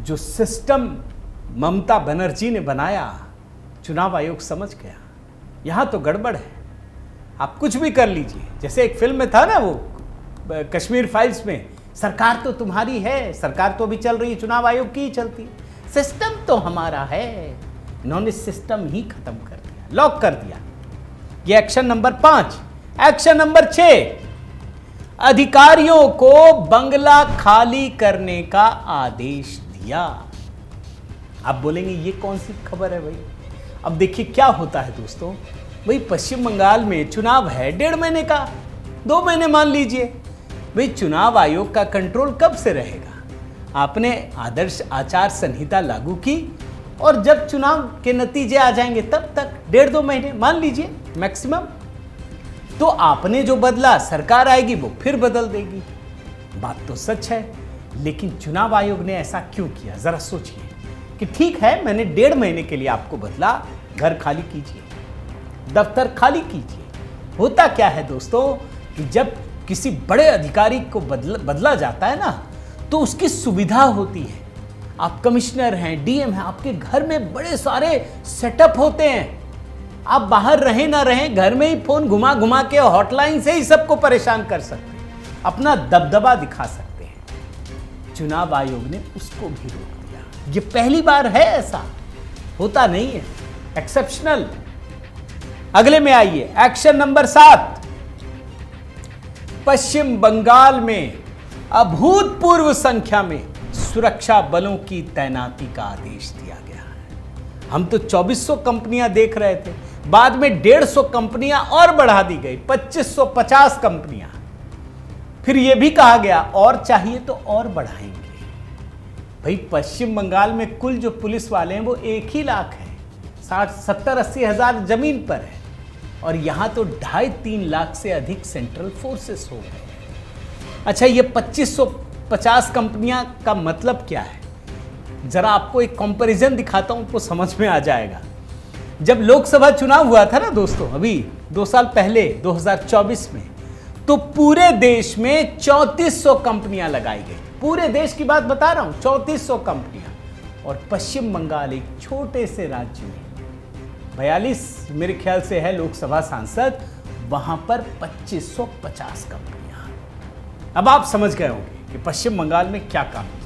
जो सिस्टम ममता बनर्जी ने बनाया, चुनाव आयोग समझ गया यहां तो गड़बड़ है। आप कुछ भी कर लीजिए, जैसे एक फिल्म में था ना वो कश्मीर फाइल्स में, सरकार तो तुम्हारी है, सरकार तो अभी चल रही है, चुनाव आयोग की ही चलती है, सिस्टम तो हमारा है। इन्होंने सिस्टम ही खत्म कर दिया, लॉक कर दिया। ये एक्शन नंबर 5। एक्शन नंबर 6, अधिकारियों को बंगला खाली करने का आदेश दिया। आप बोलेंगे ये कौन सी खबर है भाई? अब देखिए क्या होता है दोस्तों, भाई पश्चिम बंगाल में चुनाव है 1.5 महीने का, 2 महीने मान लीजिए। भाई चुनाव आयोग का कंट्रोल कब से रहेगा? आपने आदर्श आचार संहिता लागू की और जब चुनाव के नतीजे आ जाएंगे तब तक 1.5-2 महीने मान लीजिए मैक्सिमम। तो आपने जो बदला, सरकार आएगी वो फिर बदल देगी। बात तो सच है, लेकिन चुनाव आयोग ने ऐसा क्यों किया? जरा सोचिए कि ठीक है मैंने 1.5 महीने के लिए आपको बदला, घर खाली कीजिए, दफ्तर खाली कीजिए। होता क्या है दोस्तों कि जब किसी बड़े अधिकारी को बदला जाता है ना, तो उसकी सुविधा होती है। आप कमिश्नर हैं, डीएम हैं, आपके घर में बड़े सारे सेटअप होते हैं। आप बाहर रहें ना रहें, घर में ही फोन घुमा घुमा के हॉटलाइन से ही सबको परेशान कर सकते हैं, अपना दबदबा दिखा सकते हैं। चुनाव आयोग ने उसको भी रोक दिया। ये पहली बार है, ऐसा होता नहीं है, एक्सेप्शनल। अगले में आइए, एक्शन नंबर 7। पश्चिम बंगाल में अभूतपूर्व संख्या में सुरक्षा बलों की तैनाती का आदेश दिया गया है। हम तो 2400 कंपनियां देख रहे थे, बाद में 150 कंपनियां और बढ़ा दी गई, 2550 कंपनियां। फिर यह भी कहा गया और चाहिए तो और बढ़ाएंगे। भाई पश्चिम बंगाल में कुल जो पुलिस वाले हैं वो 1 ही लाख है, 60-70-80 हजार जमीन पर है, और यहां तो 2.5-3 लाख से अधिक सेंट्रल फोर्सेस हो गए। अच्छा, ये 2550 कंपनियां का मतलब क्या है? जरा आपको एक कंपैरिजन दिखाता हूं तो समझ में आ जाएगा। जब लोकसभा चुनाव हुआ था ना दोस्तों, अभी 2 साल पहले 2024 में, तो पूरे देश में 3400 कंपनियां लगाई गई। पूरे देश की बात बता रहा हूं, 3400 कंपनियां। और पश्चिम बंगाल एक छोटे से राज्य में 42 मेरे ख्याल से है लोकसभा सांसद, वहां पर 2550 कंपनियां। अब आप समझ गए होंगे कि पश्चिम बंगाल में क्या काम है।